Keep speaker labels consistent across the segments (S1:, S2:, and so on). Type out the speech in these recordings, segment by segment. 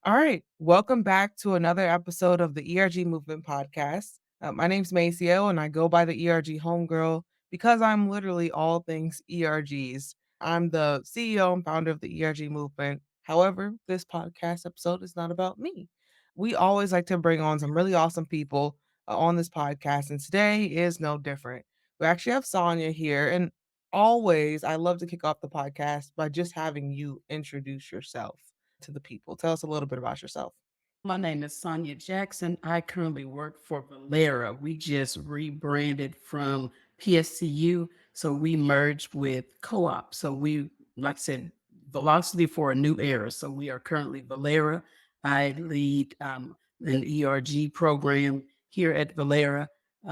S1: All right. Welcome back to another episode of the ERG Movement podcast. My name's Maceo, and I go by the ERG Homegirl because I'm literally all things ERGs. I'm the CEO and founder of the ERG Movement. However, this podcast episode is not about me. We always like to bring on some really awesome people on this podcast, and today is no different. We actually have Sonya here, and always I love to kick off the podcast by just having you introduce yourself to the people. Tell us a little bit about yourself.
S2: My name is Sonya Jackson. I currently work for Valera. We just rebranded from PSCU. So we merged with Co-op. So we, like I said, velocity for a new era. So we are currently Valera. I lead an ERG program here at Valera,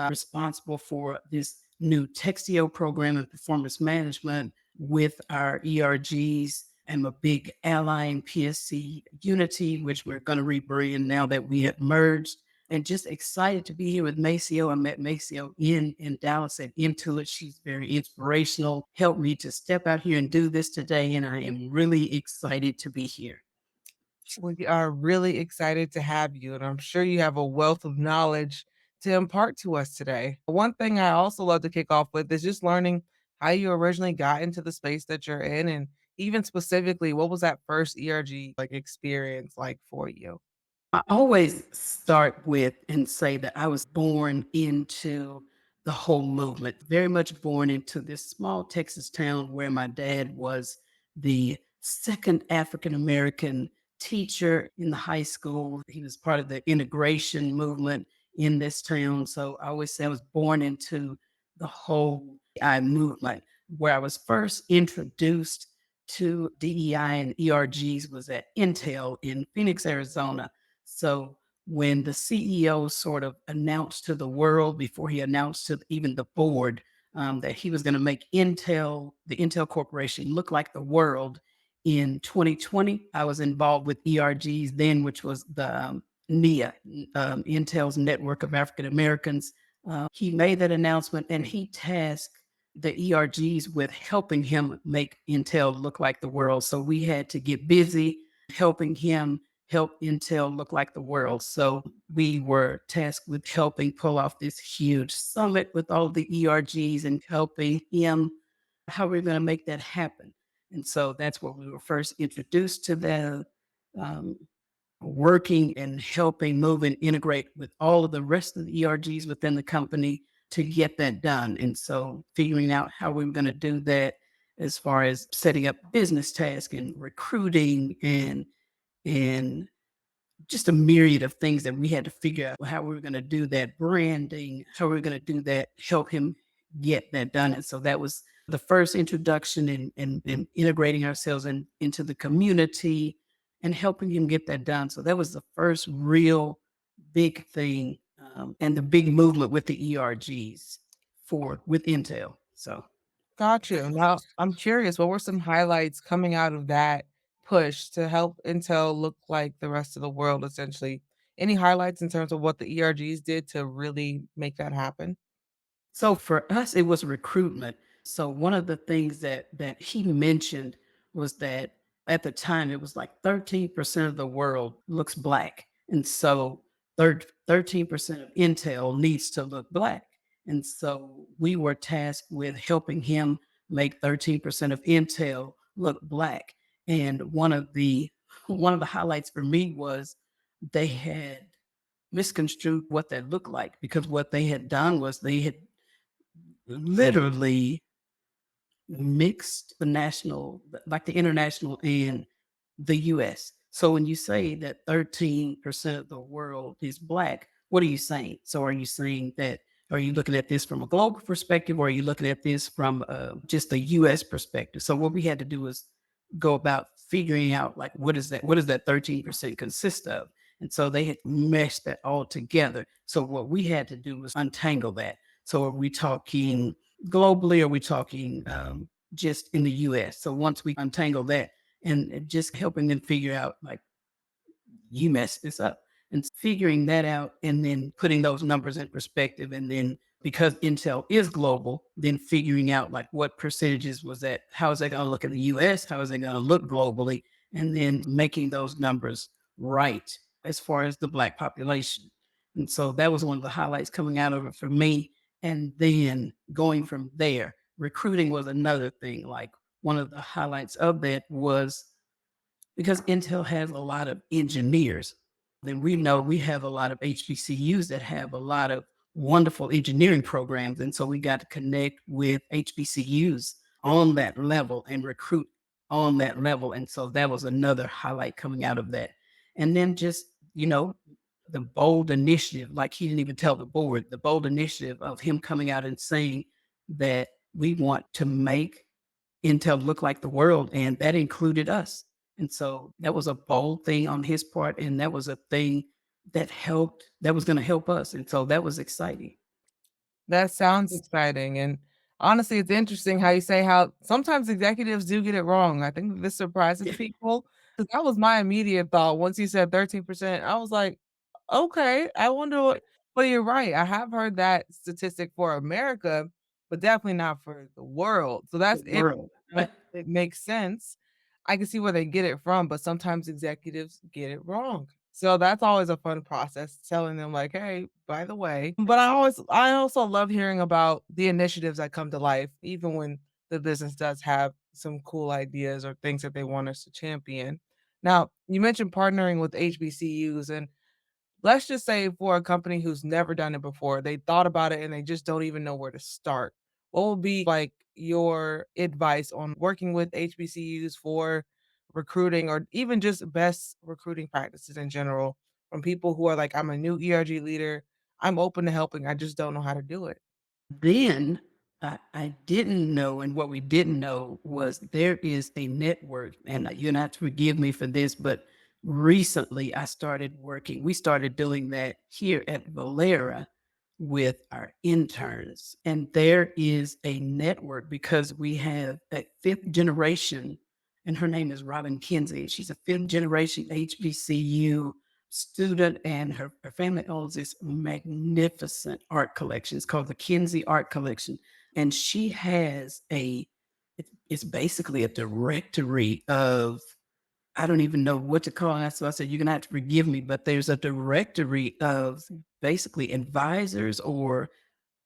S2: responsible for this new Textio program and performance management with our ERGs. I'm a big ally in PSC Unity, which we're going to rebrand now that we have merged. And just excited to be here with Maceo. I met Maceo in Dallas at Intuit. She's very inspirational, helped me to step out here and do this today. And I am really excited to be here.
S1: We are really excited to have you, and I'm sure you have a wealth of knowledge to impart to us today. One thing I also love to kick off with is just learning how you originally got into the space that you're in, and even specifically, what was that first ERG experience like for you?
S2: I always start with and say that I was born into the whole movement, very much born into this small Texas town where my dad was the second African American teacher in the high school. He was part of the integration movement in this town. So I always say I was born into the whole I movement. Where I was first introduced to DEI and ERGs was at Intel in Phoenix, Arizona. So when the CEO sort of announced to the world before he announced to even the board that he was going to make Intel, the Intel Corporation, look like the world in 2020, I was involved with ERGs then, which was the NIA, Intel's Network of African Americans. He made that announcement and he tasked the ERGs with helping him make Intel look like the world. So we had to get busy helping him help Intel look like the world. So we were tasked with helping pull off this huge summit with all the ERGs and helping him how we're going to make that happen. And so that's where we were first introduced to the um, working and helping move and integrate with all of the rest of the ERGs within the company to get that done. And so figuring out how we were going to do that as far as setting up business tasks and recruiting and just a myriad of things that we had to figure out how we were going to do that branding, how we were going to do that, help him get that done. And so that was the first introduction in integrating ourselves into the community and helping him get that done. So that was the first real big thing and the big movement with the ERGs for with Intel. So
S1: Got you. Now, I'm curious, what were some highlights coming out of that push to help Intel look like the rest of the world, essentially? Any highlights in terms of what the ERGs did to really make that happen?
S2: So for us, it was recruitment. So one of the things that he mentioned was that at the time it was like 13% of the world looks black. And so 13% of Intel needs to look black. And so we were tasked with helping him make 13% of Intel look black. And one of the highlights for me was they had misconstrued what that looked like because what they had done was they had literally mixed the national, like the international and the US. So when you say that 13% of the world is black, what are you saying? So are you saying that, are you looking at this from a global perspective or are you looking at this from just a US perspective? So what we had to do was go about figuring out like, what does that 13% consist of? And so they had meshed that all together. So what we had to do was untangle that. So are we talking globally? Or are we talking just in the US? So once we untangle that and just helping them figure out like you messed this up and figuring that out and then putting those numbers in perspective. And then because Intel is global, then figuring out like what percentages was that, how is that going to look in the US? How is it going to look globally? And then making those numbers right as far as the Black population. And so that was one of the highlights coming out of it for me. And then going from there, recruiting was another thing. Like one of the highlights of that was because Intel has a lot of engineers. Then we know we have a lot of HBCUs that have a lot of wonderful engineering programs. And so we got to connect with HBCUs on that level and recruit on that level. And so that was another highlight coming out of that. And then just, you know, the bold initiative, like he didn't even tell the board, the bold initiative of him coming out and saying that we want to make Intel look like the world, and that included us. And so that was a bold thing on his part, and that was a thing that was going to help us. And so that was exciting.
S1: That sounds exciting, and honestly, it's interesting how you say how sometimes executives do get it wrong. I think this surprises
S2: Yeah,
S1: people, 'cause that was my immediate thought once you said 13%, I was like, "Okay, I wonder what." But you're right, I have heard that statistic for America, but definitely not for the world, so
S2: the
S1: that's it.
S2: world. Right.
S1: It makes sense. I can see where they get it from, but sometimes executives get it wrong. So that's always a fun process telling them like, "Hey, by the way." But I also love hearing about the initiatives that come to life even when the business does have some cool ideas or things that they want us to champion. Now, you mentioned partnering with HBCUs, and let's just say for a company who's never done it before, they thought about it and they just don't even know where to start. What will be like your advice on working with HBCUs for recruiting or even just best recruiting practices in general from people who are like, I'm a new ERG leader. I'm open to helping. I just don't know how to do it.
S2: Then I didn't know, and what we didn't know was there is a network, and you're not to forgive me for this, but recently we started doing that here at Valera with our interns. And there is a network because we have a fifth generation, and her name is Robin Kinsey. She's a fifth generation HBCU student, and her family owns this magnificent art collection. It's called the Kinsey Art Collection. And she has it's basically a directory of, I don't even know what to call it. So I said, you're going to have to forgive me, but there's a directory of basically advisors, or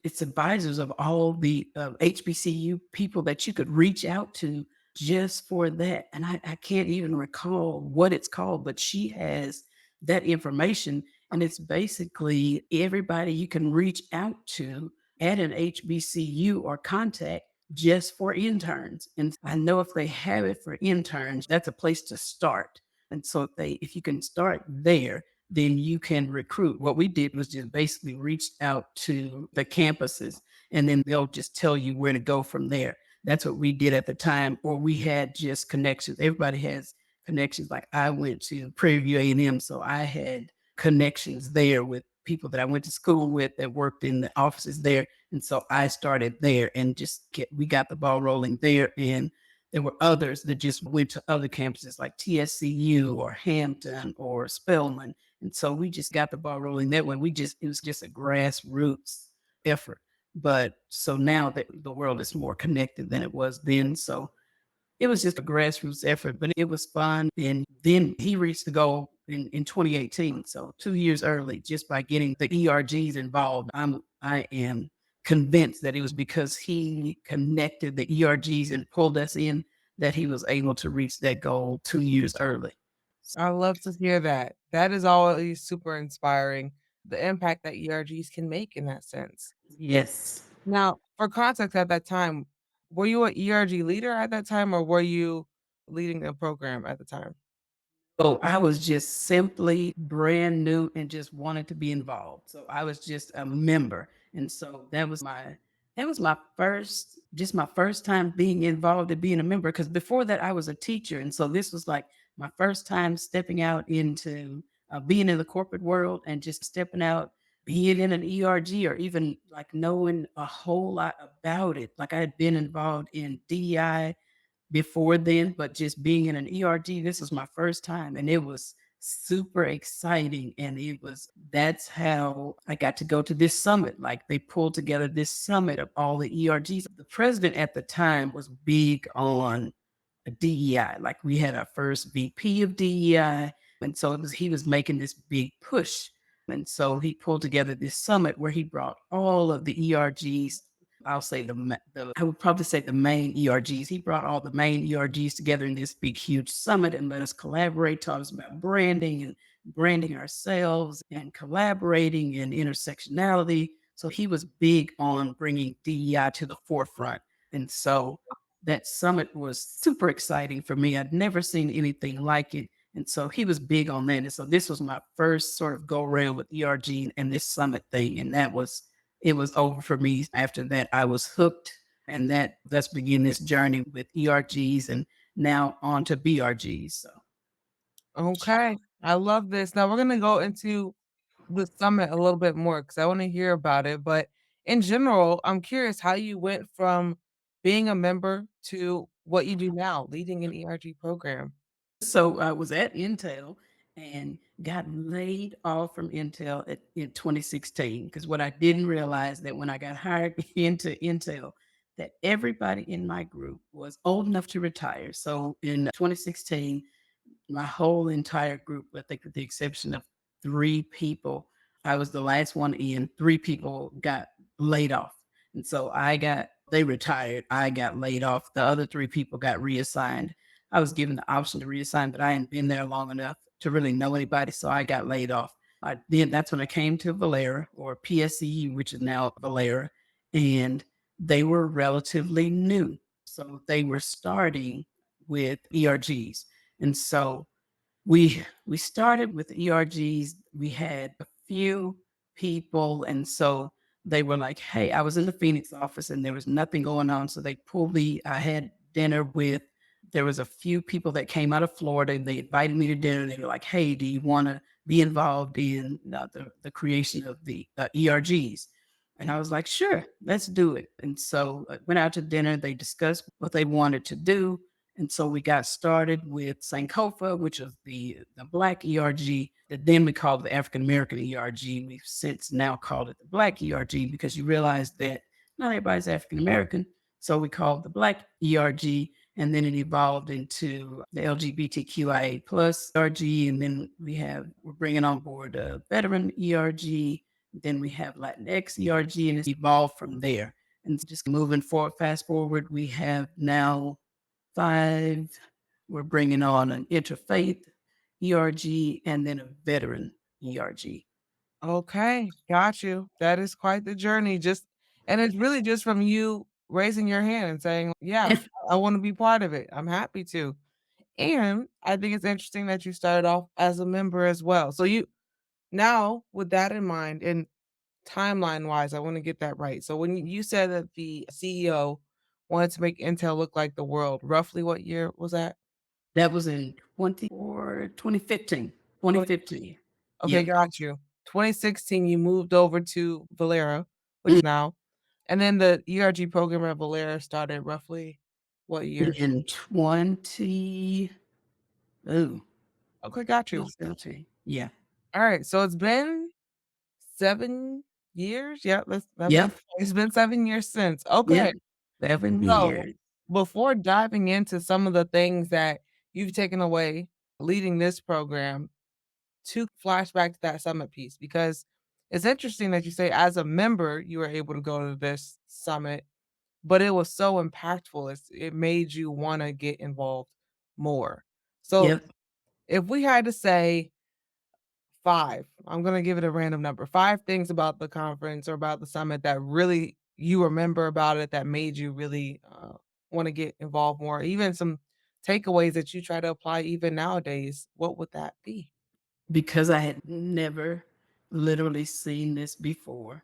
S2: it's advisors of all the HBCU people that you could reach out to just for that. And I can't even recall what it's called, but she has that information. And it's basically everybody you can reach out to at an HBCU or contact just for interns. And I know if they have it for interns, that's a place to start. And so if you can start there, then you can recruit. What we did was just basically reached out to the campuses, and then they'll just tell you where to go from there. That's what we did at the time, or we had just connections. Everybody has connections. Like I went to Prairie View A&M, so I had connections there with people that I went to school with that worked in the offices there. And so I started there and we got the ball rolling there. And there were others that just went to other campuses like TSCU or Hampton or Spelman. And so we just got the ball rolling that way. It was just a grassroots effort. But so now that the world is more connected than it was then. So it was just a grassroots effort, but it was fun. And then he reached the goal in 2018. So 2 years early, just by getting the ERGs involved. I am convinced that it was because he connected the ERGs and pulled us in that he was able to reach that goal 2 years early.
S1: I love to hear that. That is always super inspiring, the impact that ERGs can make in that sense.
S2: Yes.
S1: Now, for context at that time, were you an ERG leader at that time, or were you leading a program at the time?
S2: So I was just simply brand new and just wanted to be involved. So I was just a member. And so that was my first time being involved and being a member. Cause before that I was a teacher. And so this was like my first time stepping out into being in the corporate world and just stepping out, being in an ERG or even like knowing a whole lot about it. Like I had been involved in DEI before then, but just being in an ERG, this was my first time and it was super exciting. And that's how I got to go to this summit. Like they pulled together this summit of all the ERGs. The president at the time was big on DEI. Like we had our first VP of DEI. And so he was making this big push. And so he pulled together this summit where he brought all of the ERGs. I'll say I would probably say the main ERGs. He brought all the main ERGs together in this big, huge summit and let us collaborate, taught us about branding and branding ourselves and collaborating and intersectionality. So he was big on bringing DEI to the forefront. And so that summit was super exciting for me. I'd never seen anything like it. And so he was big on that. And so this was my first sort of go around with ERG and this summit thing. And it was over for me. After that, I was hooked. And that's begin this journey with ERGs and now on to BRGs. So
S1: Okay. I love this. Now we're gonna go into the summit a little bit more because I want to hear about it. But in general, I'm curious how you went from being a member to what you do now, leading an ERG program.
S2: So I was at Intel and got laid off from Intel in 2016 because what I didn't realize that when I got hired into Intel, that everybody in my group was old enough to retire. So in 2016, my whole entire group, I think with the exception of 3 people, I was the last one in. 3 people got laid off. And so they retired. I got laid off. The other 3 people got reassigned. I was given the option to reassign, but I hadn't been there long enough to really know anybody. So I got laid off. That's when I came to Valera or PSCU, which is now Valera. And they were relatively new. So they were starting with ERGs. And so we started with ERGs. We had a few people, and so they were like, "Hey," I was in the Phoenix office, and there was nothing going on, so they pulled me. I had dinner with. There was a few people that came out of Florida, and they invited me to dinner. They were like, "Hey, do you want to be involved in the creation of the ERGs?" And I was like, "Sure, let's do it." And so I went out to dinner. They discussed what they wanted to do. And so we got started with Sankofa, which is the Black ERG that then we called the African American ERG. We've since now called it the Black ERG because you realize that not everybody's African American. So we called the Black ERG, and then it evolved into the LGBTQIA plus ERG, and then we're bringing on board a veteran ERG. Then we have Latinx ERG, and it's evolved from there. And just moving forward, fast forward, we have now 5. We're bringing on an interfaith ERG and then a veteran ERG.
S1: Okay, got you. That is quite the journey. And it's really just from you raising your hand and saying, "Yeah, I want to be part of it. I'm happy to." And I think it's interesting that you started off as a member as well. So you now with that in mind and timeline wise, I want to get that right. So when you said that the CEO wanted to make Intel look like the world, roughly what year was that?
S2: That was in 2015. 2015.
S1: Okay,
S2: Yep.
S1: got you. 2016, you moved over to Valera, which now and then the ERG program at Valera started roughly what year?
S2: In 20, oh,
S1: Okay, got you.
S2: 2017. Yeah.
S1: Alright, so it's been 7 years? Yeah, that makes
S2: Yep.
S1: it's been 7 years since.
S2: Yep.
S1: Okay,
S2: 7
S1: so
S2: years.
S1: before diving into some of the things that you've taken away leading this program, to flashback to that summit piece because it's interesting that you say as a member, you were able to go to this summit, but it was so impactful. It made you wanna get involved more. So,
S2: Yep.
S1: if we had to say 5, I'm gonna give it a random number, 5 things about the conference or about the summit that really you remember about it that made you really, wanna get involved more, even some takeaways that you try to apply even nowadays, what would that be?
S2: Because I had never literally seen this before,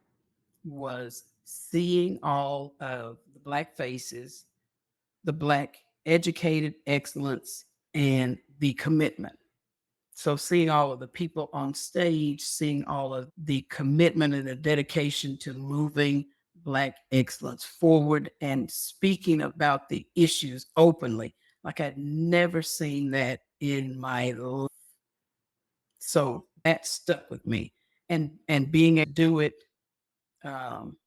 S2: was seeing all of the Black faces, the Black educated excellence, and the commitment. So, seeing all of the people on stage, seeing all of the commitment and the dedication to moving Black excellence forward and speaking about the issues openly, like I'd never seen that in my life. So that stuck with me, and being able to do it, um,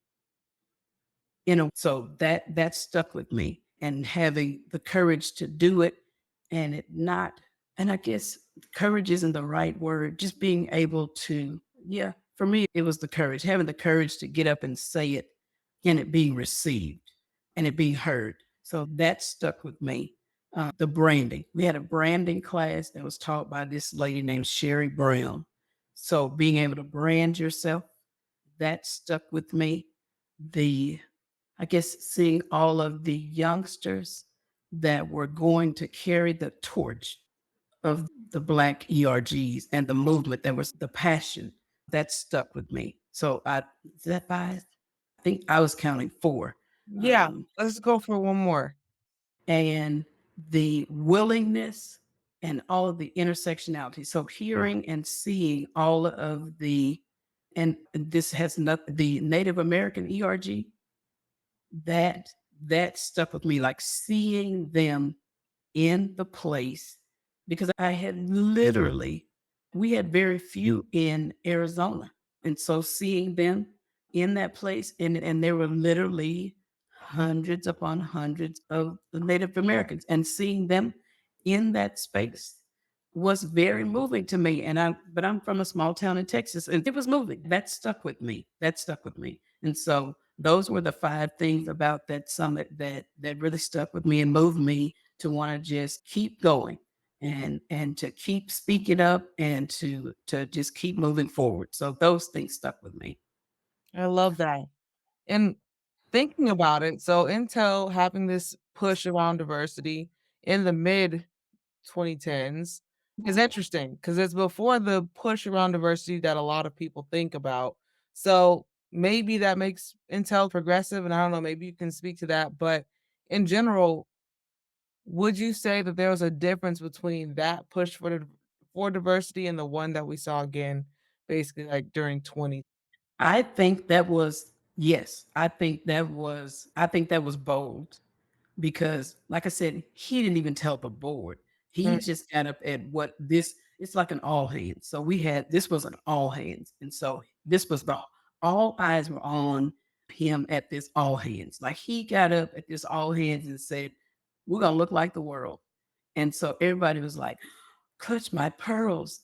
S2: so that stuck with me, and having the courage to do it, and it not And I guess courage isn't the right word, just being able to, yeah, for me, it was the courage, having the courage to get up and say it and it being received and it being heard. So that stuck with me. The branding. We had a branding class that was taught by this lady named Sherry Brown. So being able to brand yourself, that stuck with me. The, I guess, seeing all of the youngsters that were going to carry the torch of the Black ERGs and the movement that was the passion that stuck with me. So is that five? I think I was counting four.
S1: Yeah,
S2: Um,
S1: let's go for one more.
S2: and the willingness and all of the intersectionality. So hearing and seeing all of and this has not the Native American ERG, that that stuck with me, like seeing them in the place because I had literally we had very few in Arizona. And so seeing them in that place and there were literally hundreds upon hundreds of the Native Americans and seeing them in that space was very moving to me. And I'm from a small town in Texas and it was moving. That stuck with me. That stuck with me. And so those were the five things about that summit that really stuck with me and moved me to want to just keep going and to keep speaking up and to just keep moving forward. So those things stuck with me.
S1: I love that. And thinking about it, so Intel having this push around diversity in the mid 2010s is interesting because it's before the push around diversity that a lot of people think about. So maybe that makes Intel progressive, and I don't know, maybe you can speak to that. But in general, would you say that there was a difference between that push for diversity and the one that we saw again, basically like during 20?
S2: I think that was yes. I think that was bold because like I said, he didn't even tell the board. He
S1: Mm,
S2: just got up at what this it's like an all hands. So we had this was an all hands. And so this was the all eyes were on him at this all hands. Like he got up at this all hands and said, "We're gonna look like the world." And so everybody was like, "Clutch my pearls."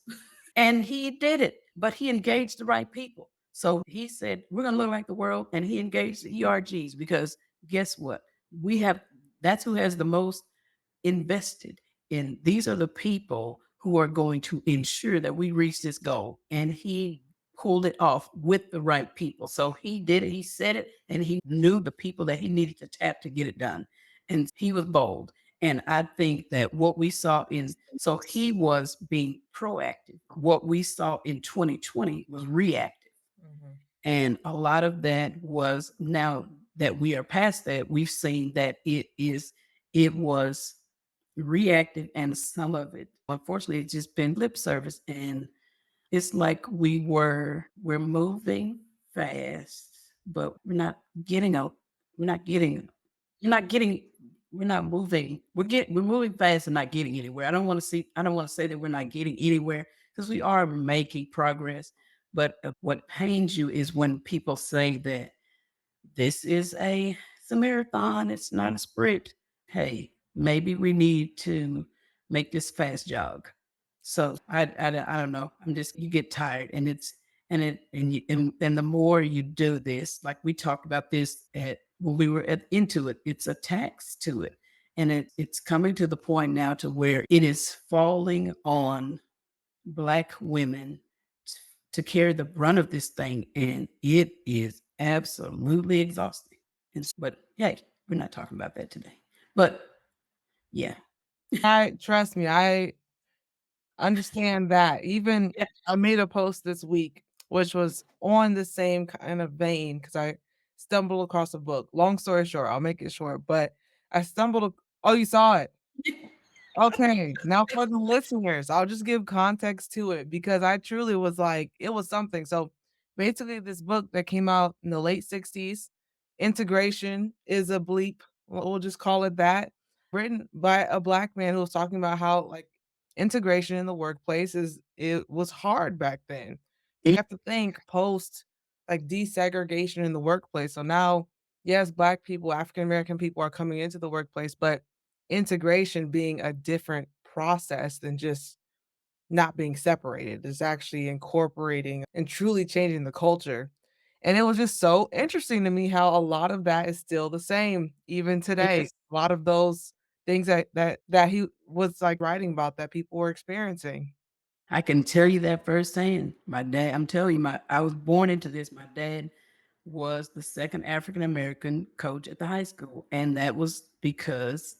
S2: And he did it, but he engaged the right people. So he said, "We're going to look like the world." And he engaged the ERGs because guess what? We have that's who has the most invested in. These are the people who are going to ensure that we reach this goal. And he pulled it off with the right people. So he did it, he said it, and he knew the people that he needed to tap to get it done. And he was bold. And I think that what we saw in so he was being proactive. What we saw in 2020 was reactive.
S1: mhm.
S2: And a lot of that was now that we are past that, we've seen that it was reactive and some of it, unfortunately, it's just been lip service. And it's like we're moving fast, but getting out, we're not getting, we're not getting, we're not moving. We're moving fast and not getting anywhere. I don't want to say that we're not getting anywhere because we are making progress. But what pains you is when people say that it's a marathon, it's not a sprint. Hey, maybe we need to make this fast jog. So I don't know. I'm just you get tired and it's and it and the more you do this, like we talked about this at when we were into it, it's a tax to it. And it's coming to the point now to where it is falling on Black women to carry the brunt of this thing, and it is absolutely exhausting. But hey, we're not talking about that today. But yeah,
S1: I trust me, I understand that. Even
S2: yeah,
S1: I made a post this week, which was on the same kind of vein because I stumbled across a book. Long story short, I'll make it short, but I stumbled. Oh, you saw it. Okay, now for the listeners, I'll just give context to it because I truly was like, it was something. So basically, this book that came out in the late 60s, Integration is a Bleep. We'll just call it that. Written by a black man who was talking about how like integration in the workplace is it was hard back then. You have to think post like desegregation in the workplace. So now, yes, black people, African American people are coming into the workplace, but integration being a different process than just not being separated. It's actually incorporating and truly changing the culture. And it was just so interesting to me how a lot of that is still the same even today.
S2: Yes.
S1: A lot of those things that he was, like, writing about that people were experiencing.
S2: I can tell you that firsthand. My dad, I'm telling you, I was born into this. My dad was the second African American coach at the high school, and that was because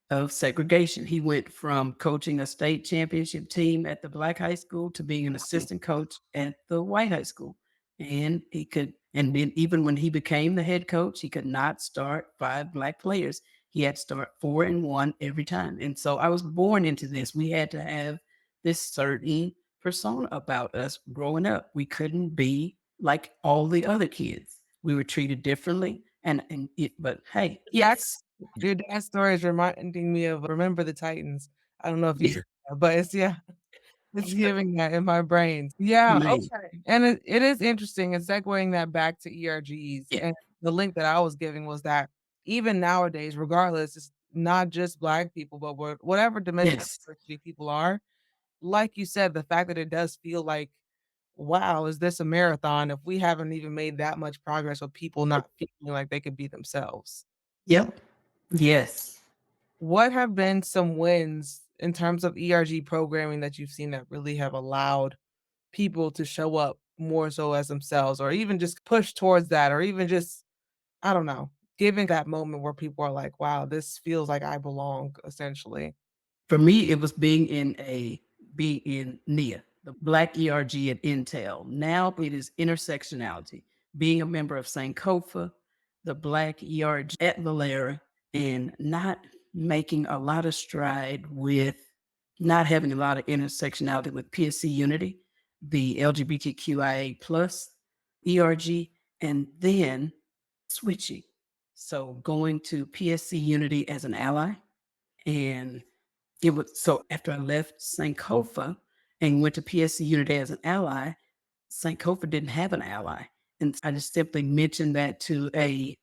S2: of segregation. He went from coaching a state championship team at the black high school to being an assistant coach at the white high school. And then even when he became the head coach, he could not start five black players. He had to start four and one every time. And so I was born into this. We had to have this certain persona about us growing up. We couldn't be like all the other kids. We were treated differently. But hey,
S1: That
S2: yes.
S1: Your dad's story is reminding me of Remember the Titans. I don't know if you
S2: Yeah.
S1: saw that, but it's yeah, it's giving that in my brain. Yeah,
S2: Man.
S1: okay. And it is interesting and segueing that back to ERGs,
S2: Yeah.
S1: and the link that I was giving was that even nowadays, regardless, it's not just Black people, but whatever dimension of
S2: Yes.
S1: diversity people are, like you said, the fact that it does feel like, "Wow, is this a marathon if we haven't even made that much progress with people not feeling like they could be themselves?"
S2: Yep. Yes.
S1: What have been some wins in terms of ERG programming that you've seen that really have allowed people to show up more so as themselves, or even just push towards that, or even just, I don't know, giving that moment where people are like, "Wow, this feels like I belong," essentially?
S2: For me, it was being in NIA, the Black ERG at Intel. Now it is intersectionality, being a member of Sankofa, the Black ERG at Valera, and not making a lot of stride with not having a lot of intersectionality with PSC Unity, the LGBTQIA plus ERG, and then switching. So going to PSC Unity as an ally, and it was so after I left Sankofa and went to PSC Unity as an ally, Sankofa didn't have an ally. And I just simply mentioned that to a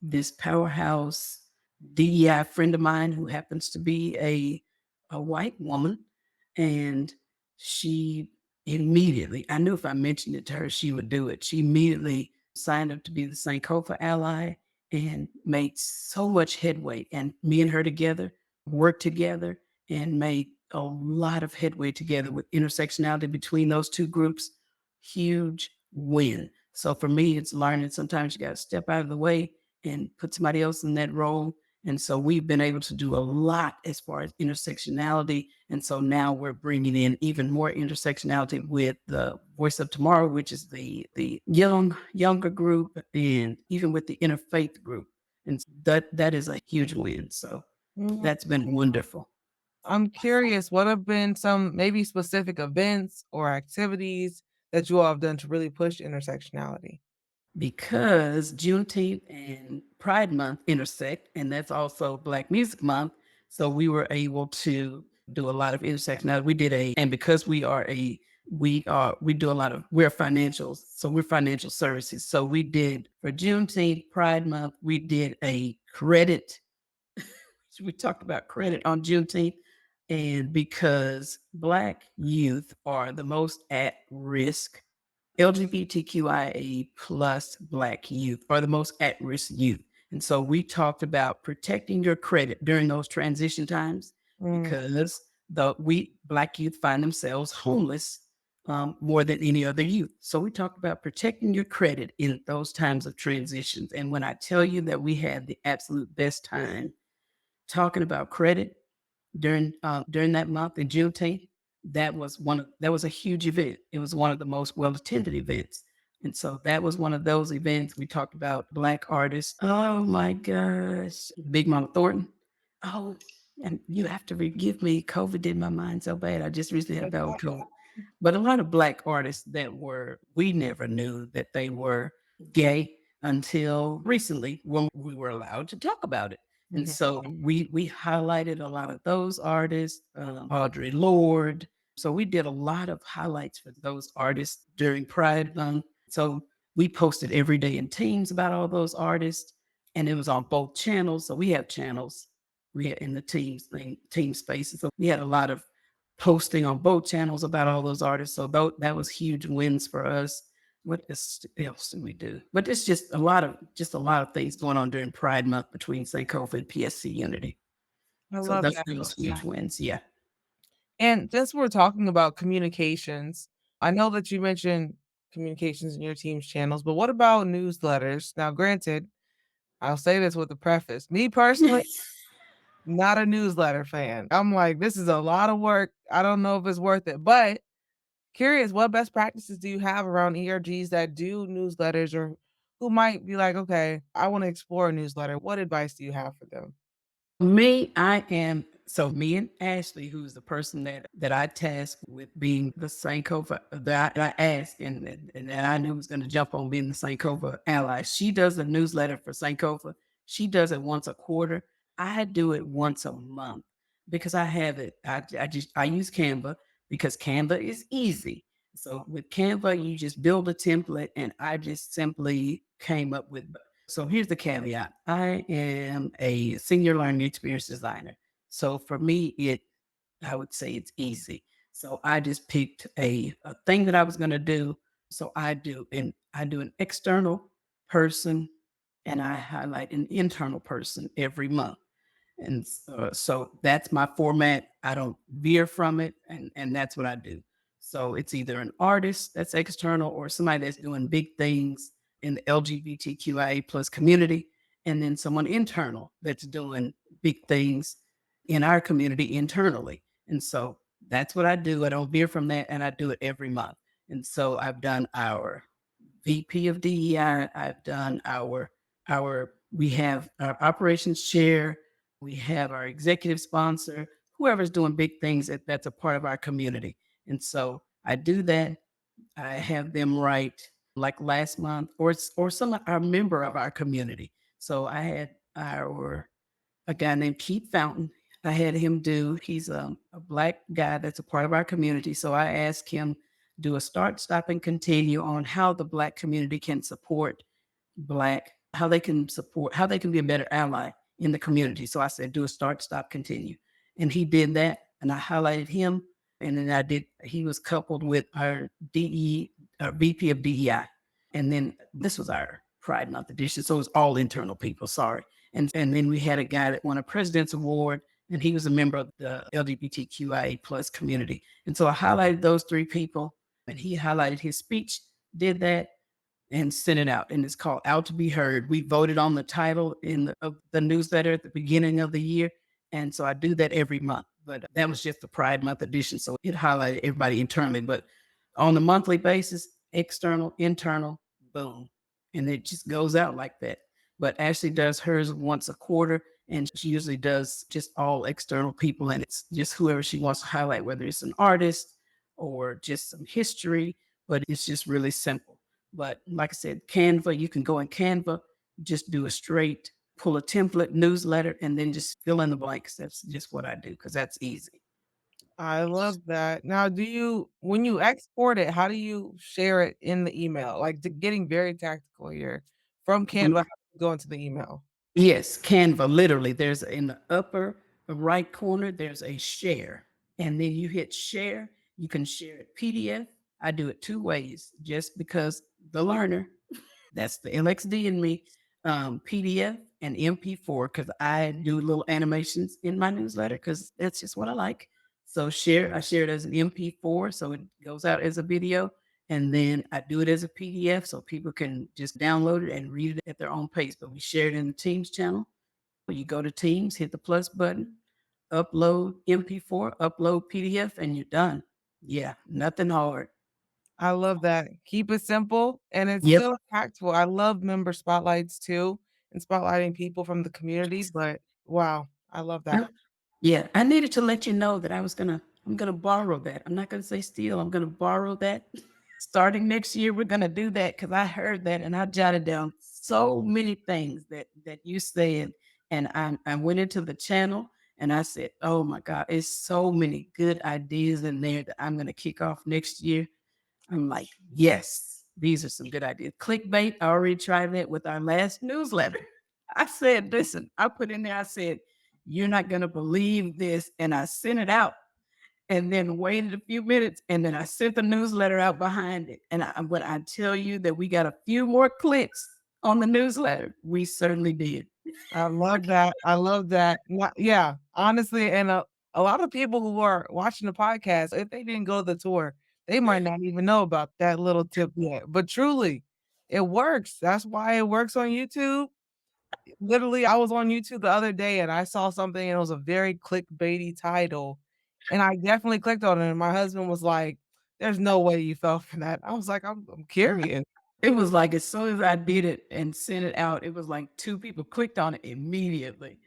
S2: this powerhouse DEI friend of mine who happens to be a white woman. And she immediately, I knew if I mentioned it to her, she would do it. She immediately signed up to be the Sankofa ally and made so much headway. And me and her together worked together and made a lot of headway together with intersectionality between those two groups. Huge win. So for me, it's learning sometimes you got to step out of the way and put somebody else in that role. And so we've been able to do a lot as far as intersectionality. And so now we're bringing in even more intersectionality with the Voice of Tomorrow, which is the younger group, and even with the interfaith group. And that is a huge win. So
S1: Mm,
S2: that's been wonderful.
S1: I'm curious, what have been some maybe specific events or activities that you all have done to really push intersectionality?
S2: Because Juneteenth and Pride Month intersect, and that's also Black Music Month. So we were able to do a lot of intersectionality. And because we do a lot of, we're financials, so we're financial services. So we did for Juneteenth, Pride Month, we did a credit. We talked about credit on Juneteenth. And because Black youth are the most at risk, LGBTQIA plus Black youth are the most at risk youth. And so we talked about protecting your credit during those transition times
S1: Mm,
S2: because we Black youth find themselves homeless more than any other youth. So we talked about protecting your credit in those times of transitions. And when I tell you that we had the absolute best time talking about credit during that month in Juneteenth, that was a huge event. It was one of the most well attended events. And so that was one of those events. We talked about Black artists. Oh my gosh. Big Mama Thornton. Oh, and you have to forgive me. COVID did my mind so bad. I just recently had a battle with COVID. But a lot of Black artists we never knew that they were gay until recently when we were allowed to talk about it. And
S1: mhm.
S2: so we highlighted a lot of those artists, Audre Lorde. So we did a lot of highlights for those artists during Pride Month. So we posted every day in Teams about all those artists, and it was on both channels. So we have channels. We had in the team spaces. So we had a lot of posting on both channels about all those artists. So that was huge wins for us. Else did we do? But it's just a lot of things going on during Pride Month between Sankofa and PSC Unity.
S1: I
S2: So
S1: love
S2: those
S1: that.
S2: those huge wins. Yeah.
S1: And since we're talking about communications, I know that you mentioned communications in your team's channels, but what about newsletters? Now, granted, I'll say this with a preface. Me personally, not a newsletter fan. I'm like, this is a lot of work. I don't know if it's worth it. But curious, what best practices do you have around ERGs that do newsletters or who might be like, okay, I want to explore a newsletter? What advice do you have for them?
S2: Me and Ashley, who's the person that I tasked with being the Sankova that I asked and that I knew was going to jump on being the Sankova ally. She does a newsletter for Sankova. She does it once a quarter. I do it once a month because I have it. I use Canva because Canva is easy. So with Canva, you just build a template, and I just simply came up with. So here's the caveat. I am a senior learning experience designer. So for me, I would say it's easy. So I just picked a thing that I was going to do. So I do an external person and I highlight an internal person every month. And so that's my format. I don't veer from it, and that's what I do. So it's either an artist that's external or somebody that's doing big things in the LGBTQIA plus community, and then someone internal that's doing big things in our community internally. And so that's what I do. I don't veer from that, and I do it every month. And so I've done our VP of DEI. I've done our we have our operations chair, we have our executive sponsor, whoever's doing big things that's a part of our community. And so I do that. I have them write like last month, or some a member of our community. So I had our a guy named Keith Fountain. I had him do. He's a black guy that's a part of our community. So I asked him do a start, stop, and continue on how the black community can support black, how they can be a better ally in the community. So I said, do a start, stop, continue. And he did that. And I highlighted him. And then he was coupled with our VP of DEI. And then this was our Pride Month edition. So it was all internal people, sorry. And then we had a guy that won a President's Award, and he was a member of the LGBTQIA plus community. And so I highlighted those three people, and he highlighted his speech, did that, and sent it out. And it's called Out to Be Heard. We voted on the title of the newsletter at the beginning of the year. And so I do that every month. But that was just the Pride Month edition. So it highlighted everybody internally. But on a monthly basis, external, internal, boom. And it just goes out like that. But Ashley does hers once a quarter. And she usually does just all external people. And it's just whoever she wants to highlight, whether it's an artist or just some history. But it's just really simple. But like I said, Canva, you can go in Canva, just do a straight, pull a template newsletter, and then just fill in the blanks. That's just what I do because that's easy.
S1: I love that. Now, when you export it, how do you share it in the email? Like, getting very tactical here. From Canva, how do you go into the email?
S2: Yes, Canva, literally. There's in the upper right corner, there's a share. And then you hit share. You can share it PDF. I do it two ways just because the learner, that's the LXD in me, PDF and MP4, because I do little animations in my newsletter because that's just what I like. So I share it as an MP4, so it goes out as a video. And then I do it as a PDF so people can just download it and read it at their own pace. But we share it in the Teams channel. You go to Teams, hit the plus button, upload MP4, upload PDF, and you're done. Yeah, nothing hard.
S1: I love that. Keep it simple and it's
S2: Yep.
S1: still impactful. I love member spotlights too and spotlighting people from the community, but wow, I love that.
S2: I- Yeah, I needed to let you know that I'm gonna borrow that. I'm not gonna say steal. I'm gonna borrow that. Starting next year, we're gonna do that because I heard that and I jotted down so many things that you said, and I went into the channel and I said, "Oh my God, it's so many good ideas in there that I'm gonna kick off next year." I'm like, "Yes, these are some good ideas." Clickbait, I already tried that with our last newsletter. I said, "Listen," I put in there. I said, "You're not gonna believe this." And I sent it out and then waited a few minutes, and then I sent the newsletter out behind it. And when I tell you that we got a few more clicks on the newsletter, we certainly did.
S1: I love that. I love that. Yeah, honestly, and a lot of people who are watching the podcast, if they didn't go to the tour, they might not even know about that little tip yet. But truly, it works. That's why it works on YouTube. Literally, I was on YouTube the other day and I saw something and it was a very clickbaity title. And I definitely clicked on it. And my husband was like, "There's no way you fell for that." I was like, I'm curious."
S2: It was like as soon as I did it and sent it out, it was like 2 people clicked on it immediately.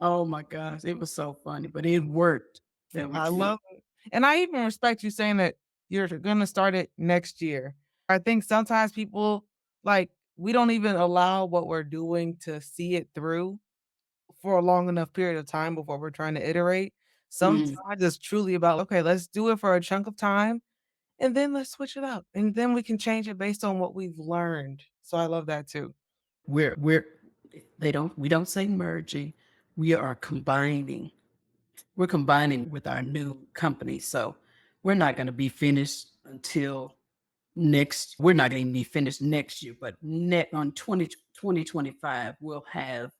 S2: Oh my gosh, it was so funny, but it worked. That
S1: I
S2: was
S1: love it. And I even respect you saying that you're gonna start it next year. I think sometimes people, like, we don't even allow what we're doing to see it through for a long enough period of time before we're trying to iterate. Sometimes
S2: mm,
S1: it's truly about, "Okay, let's do it for a chunk of time, and then let's switch it up, and then we can change it based on what we've learned." So I love that too.
S2: we're they don't we don't say merging, we are combining. We're combining with our new company, so we're not gonna be finished until next we're not gonna be finished next year, but net on 2025, we'll have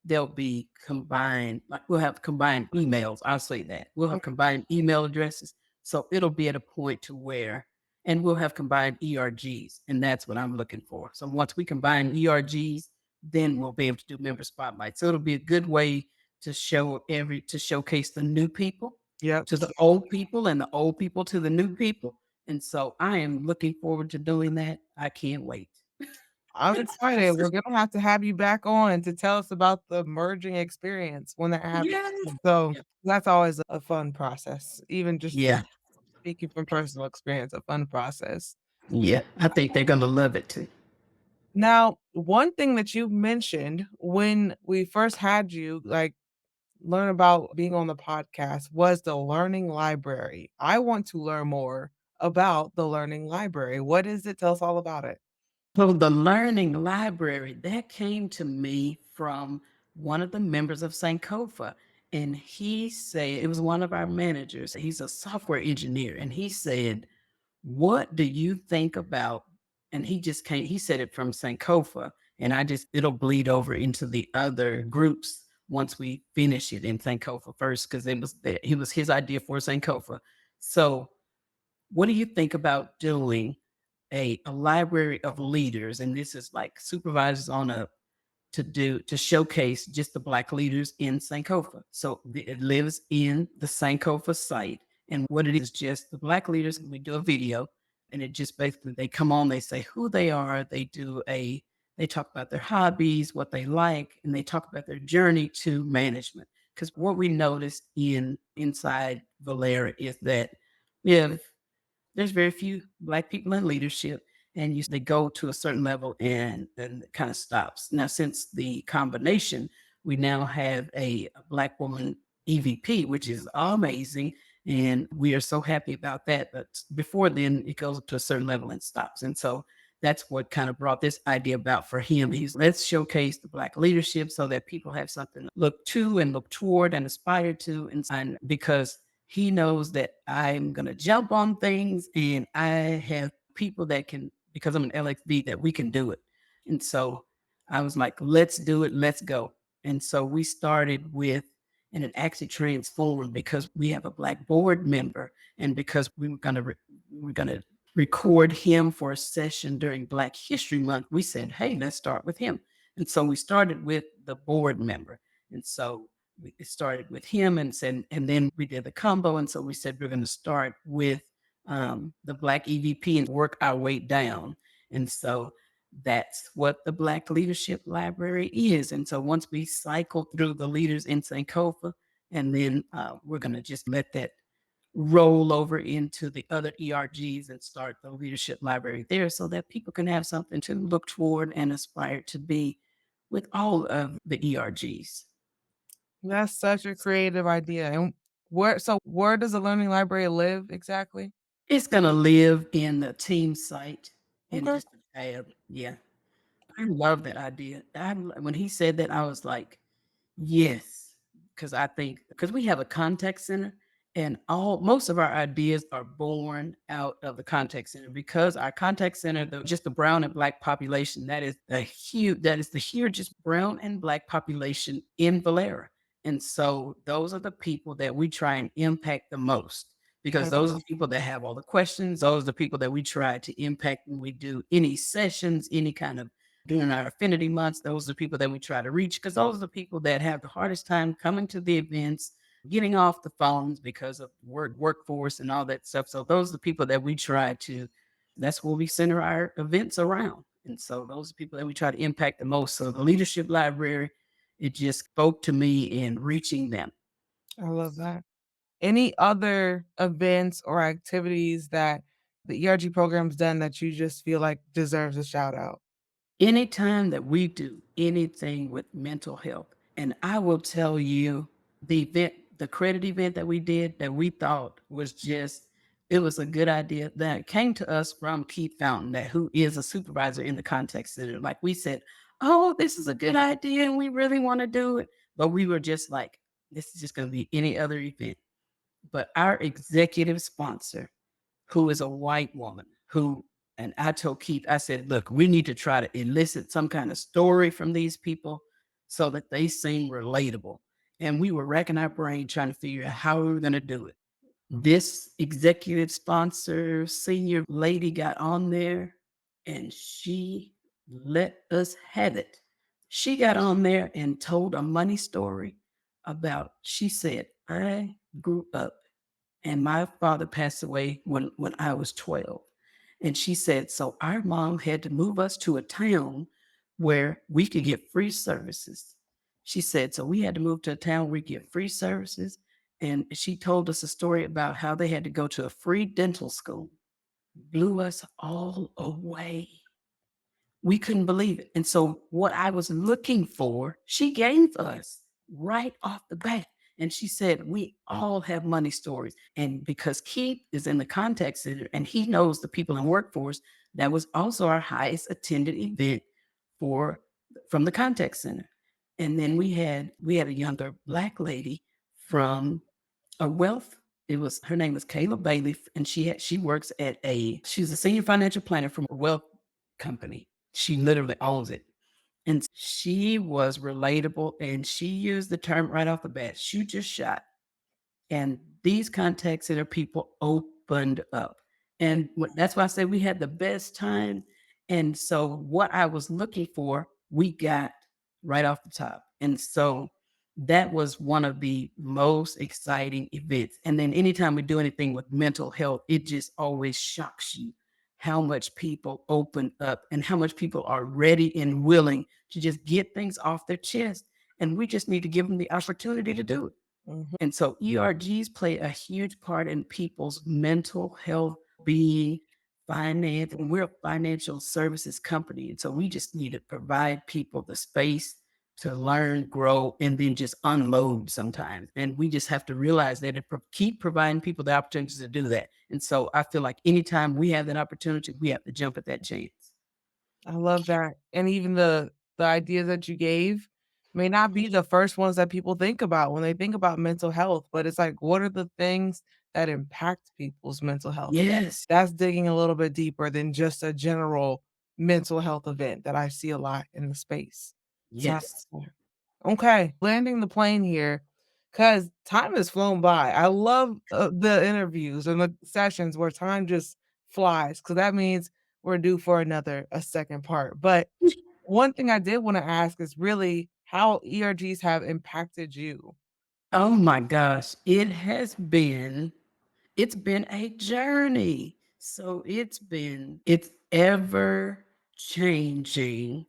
S2: they'll be combined, like, we'll have combined emails, I'll say that. We'll have combined email addresses, so it'll be at a point to where and we'll have combined ERGs, and that's what I'm looking for. So once we combine ERGs, then we'll be able to do member spotlight. So it'll be a good way to showcase the new people
S1: Yep.
S2: to the old people and the old people to the new people. And so I am looking forward to doing that. I can't wait.
S1: I'm excited. We're gonna have to have you back on to tell us about the merging experience when that happens.
S2: Yes.
S1: So,
S2: Yeah.
S1: that's always a fun process, even just
S2: Yeah.
S1: speaking from personal experience, a fun process.
S2: Yeah. I think they're gonna love it too.
S1: Now, one thing that you mentioned when we first had you, like, learn about being on the podcast was the learning library. I want to learn more about the learning library. What is it? Tell us all about it.
S2: So the learning library that came to me from one of the members of Sankofa. And he said, it was one of our managers. He's a software engineer. And he said, "What do you think about?" And he said it from Sankofa. And it'll bleed over into the other groups once we finish it in Sankofa first, because it was his idea for Sankofa. So, what do you think about doing a library of leaders? And this is like supervisors on a to showcase just the Black leaders in Sankofa. So it lives in the Sankofa site. And what it is just the Black leaders. We do a video, and it just basically they come on, they say who they are, they talk about their hobbies, what they like, and they talk about their journey to management. Because what we noticed inside Valera is that if there's very few Black people in leadership, and they go to a certain level and then it kind of stops. Now, since the combination, we now have a Black woman EVP, which is amazing. And we are so happy about that. But before then, it goes up to a certain level and stops. And so that's what kind of brought this idea about for him. Let's showcase the Black leadership so that people have something to look to and look toward and aspire to. And because he knows that I'm going to jump on things, and I have people that can, because I'm an LXB, that we can do it. And so I was like, let's do it, let's go. And so we started with, and it actually transformed because we have a Black board member, and because we were gonna record him for a session during Black History Month. We said, hey, let's start with him. And so we started with the board member. And so we started with him and said, and then we did the combo. And so we said we're going to start with the Black EVP and work our way down. And so that's what the Black Leadership Library is. And so once we cycle through the leaders in Sankofa, and then we're going to just let that roll over into the other ERGs and start the leadership library there so that people can have something to look toward and aspire to be with all of the ERGs.
S1: That's such a creative idea. And where does the learning library live exactly?
S2: It's gonna live in the team site in
S1: Okay.
S2: just a tab. Yeah. I love that idea. When he said that, I was like, yes. because I think because we have a contact center and all most of our ideas are born out of the contact center because our contact center, just the brown and black population, that is the hugest brown and black population in Valera. And so those are the people that we try and impact the most because
S1: I
S2: those are the people that have all the questions. Those are the people that we try to impact when we do any sessions, any kind of during our affinity months. Those are the people that we try to reach because those are the people that have the hardest time coming to the events, getting off the phones because of workforce and all that stuff. So those are the people that we try to, that's what we center our events around. And so those are people that we try to impact the most. So the leadership library, it just spoke to me in reaching them.
S1: love that. Any other events or activities that the ERG program's done that you just feel like deserves a shout out?
S2: Anytime that we do anything with mental health, and I will tell you the credit event that we did that we thought was just, it was a good idea that came to us from Keith Fountain, that who is a supervisor in the context center. Like we said, oh, this is a good idea and we really want to do it. But we were just like, this is just going to be any other event. But our executive sponsor, who is a white woman who, and I told Keith, I said, look, we need to try to elicit some kind of story from these people so that they seem relatable. And we were racking our brain trying to figure out how we were going to do it. This executive sponsor, senior lady got on there and she let us have it. She got on there and told a money story about, she said, I grew up and my father passed away when I was 12. And she said, so our mom had to move us to a town where we could get free services. She said, so we had to move to a town where we get free services. And she told us a story about how they had to go to a free dental school. Blew us all away. We couldn't believe it. And so what I was looking for, she gave us right off the bat. And she said, we all have money stories. And because Keith is in the contact center and he knows the people in workforce, that was also our highest attended event for from the contact center. And then we had a younger black lady from a wealth. It was, her name was Kayla Bailey, and she works at she's a senior financial planner from a wealth company. She literally owns it. And she was relatable and she used the term right off the bat, shoot your shot. And these contact center people opened up. And that's why I say we had the best time. And so what I was looking for, we got right off the top. And so that was one of the most exciting events. And then anytime we do anything with mental health, it just always shocks you how much people open up and how much people are ready and willing to just get things off their chest. And we just need to give them the opportunity to do it.
S1: Mhm.
S2: And so ERGs play a huge part in people's mental health, being, finance, and we're a financial services company. And so we just need to provide people the space to learn, grow, and then just unload sometimes. And we just have to realize that and keep providing people the opportunities to do that. And so I feel like anytime we have that opportunity, we have to jump at that chance.
S1: I love that. And even the ideas that you gave may not be the first ones that people think about when they think about mental health, but it's like, what are the things that impact people's mental health?
S2: Yes.
S1: That's digging a little bit deeper than just a general mental health event that I see a lot in the space. So I
S2: Yes.
S1: love that. Okay, landing the plane here, cause time has flown by. I love, the interviews and the sessions where time just flies, cause that means we're due for a second part. But one thing I did wanna ask is really how ERGs have impacted you.
S2: Oh my gosh. It's been a journey. So it's ever changing.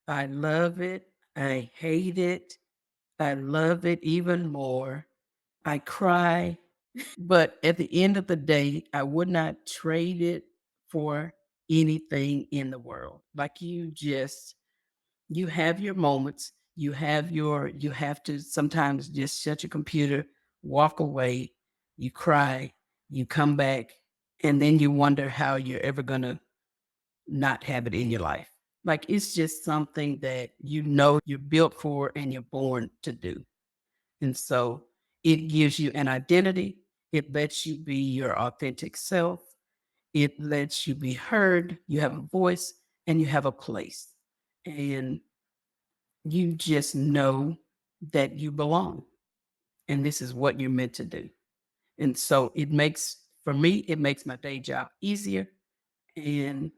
S2: I love it. I hate it. I love it even more. I cry. But at the end of the day, I would not trade it for anything in the world. Like you have your moments. You have to sometimes just shut your computer, walk away, you cry, you come back, and then you wonder how you're ever going to not have it in your life. Like it's just something that you know you're built for and you're born to do. And so it gives you an identity. It lets you be your authentic self. It lets you be heard. You have a voice and you have a place. And you just know that you belong. And this is what you're meant to do. And so it makes, for me, it makes my day job easier. And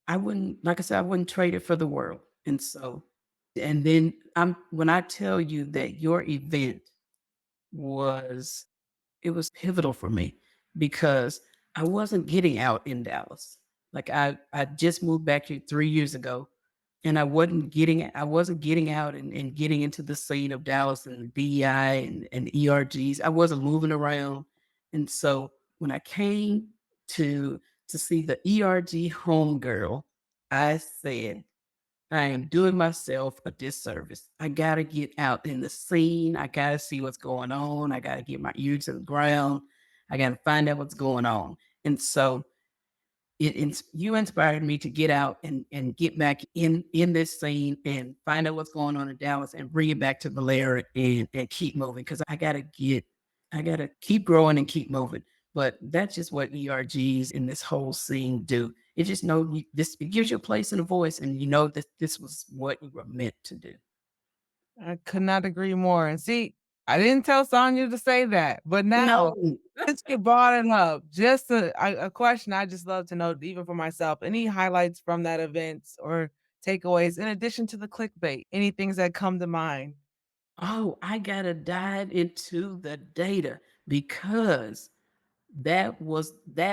S2: I wouldn't, like I said, I wouldn't trade it for the world. And so, and then when I tell you that your event was, it was pivotal for me because I wasn't getting out in Dallas. Like I just moved back here 3 years ago, and I wasn't getting out and getting into the scene of Dallas and DEI and ERGs. I wasn't moving around. And so when I came to see the ERG homegirl, I said, I am doing myself a disservice. I gotta get out in the scene. I gotta see what's going on. I gotta get my ear to the ground. I gotta find out what's going on. And so you inspired me to get out and get back in this scene and find out what's going on in Dallas and bring it back to Valera and keep moving because I gotta keep growing and keep moving. But that's just what ERGs in this whole scene do. It just know this, it gives you a place and a voice, and you know that this was what you were meant to do.
S1: I could not agree more. And see, I didn't tell Sonya to say that, but now
S2: No.
S1: since you brought it up, just a question I just love to know, even for myself. Any highlights from that event or takeaways in addition to the clickbait? Any things that come to mind?
S2: Oh, I gotta dive into the data because that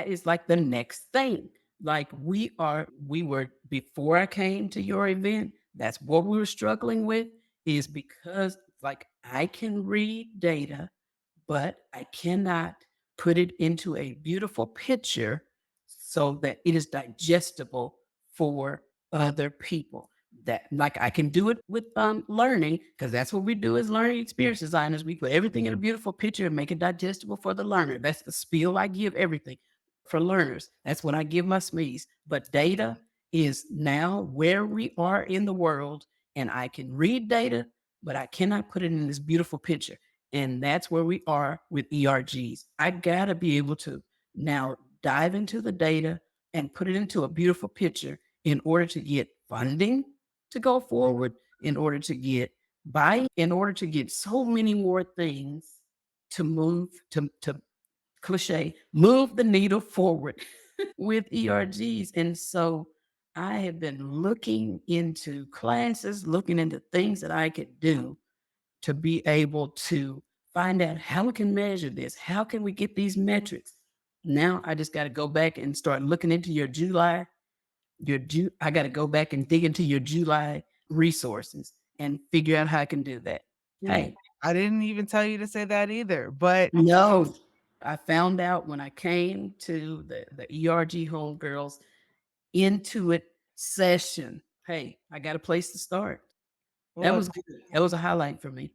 S2: is like the next thing. Like we were before I came to your event, that's what we were struggling with is because like I can read data, but I cannot put it into a beautiful picture so that it is digestible for other people. That like I can do it with learning because that's what we do as learning experience designers. We put everything in a beautiful picture and make it digestible for the learner. That's the spiel I give everything for learners. That's when I give my SMEs. But data is now where we are in the world, and I can read data, but I cannot put it in this beautiful picture. And that's where we are with ERGs. I got to be able to now dive into the data and put it into a beautiful picture in order to get funding to go forward, in order to get buy, in order to get so many more things to move, to cliche, move the needle forward with ERGs. And so I have been looking into classes, looking into things that I could do to be able to find out how we can measure this. How can we get these metrics? Now I just got to go back and start looking into I got to go back and dig into your July resources and figure out how I can do that.
S1: Mm,
S2: Hey,
S1: I didn't even tell you to say that either, but
S2: no, I found out when I came to the ERG homegirls Intuit session. Hey, I got a place to start. That
S1: look,
S2: was good. That was a highlight for me.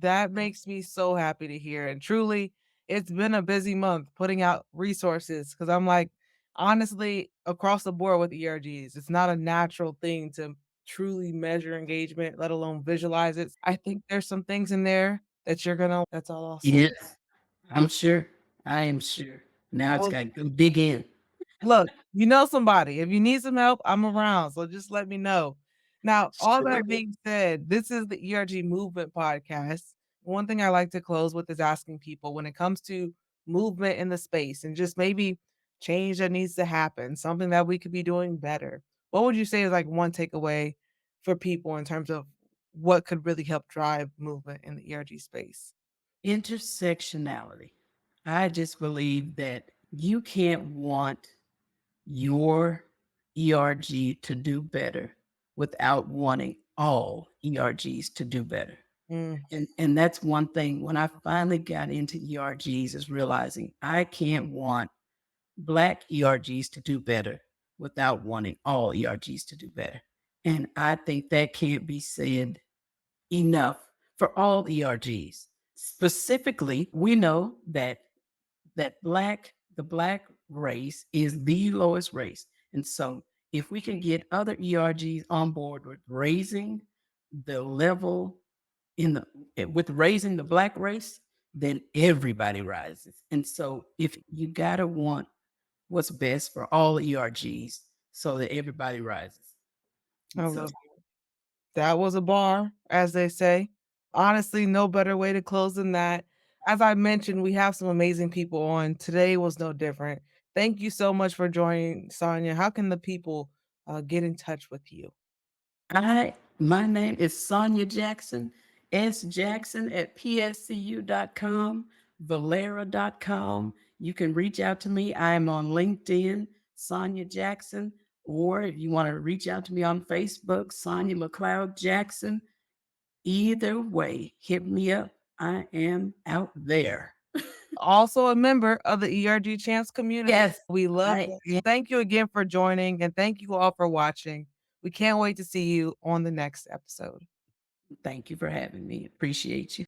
S1: that makes me so happy to hear, and truly, it's been a busy month putting out resources because 'cause I'm like, honestly, across the board with ERGs, it's not a natural thing to truly measure engagement, let alone visualize it. I think there's some things in there that you're gonna that's all I'll say.
S2: Yes, I'm sure. I am sure. Now it's
S1: Well,
S2: got to go dig in.
S1: look, you know somebody. If you need some help, I'm around, so just let me know. Now, all
S2: Sure.
S1: that being said, this is the ERG Movement Podcast. One thing I like to close with is asking people when it comes to movement in the space and just maybe change that needs to happen, something that we could be doing better. What would you say is like one takeaway for people in terms of what could really help drive movement in the ERG space?
S2: Intersectionality. I just believe that you can't want your ERG to do better without wanting all ERGs to do better.
S1: Mm,
S2: And that's one thing when I finally got into ERGs is realizing I can't want Black ERGs to do better without wanting all ERGs to do better. And I think that can't be said enough for all ERGs. Specifically, we know that the black race is the lowest race. And so if we can get other ERGs on board with raising the level in the with raising the black race, then everybody rises. And so if you gotta want what's best for all ERGs so that everybody rises.
S1: I
S2: So
S1: love that was a bar, as they say. Honestly, no better way to close than that. As I mentioned, we have some amazing people on. Today was no different. Thank you so much for joining, Sonya. How can the people get in touch with you?
S2: my name is Sonya Jackson, S Jackson at pscu.com, valera.com. You can reach out to me. I am on LinkedIn, Sonya Jackson, or if you want to reach out to me on Facebook, Sonya McLeod Jackson. Either way, hit me up. I am out there.
S1: Also a member of the ERG Chance community.
S2: Yes,
S1: We love
S2: I
S1: it. Thank you again for joining, and thank you all for watching. We can't wait to see you on the next episode.
S2: thank you for having me. Appreciate you.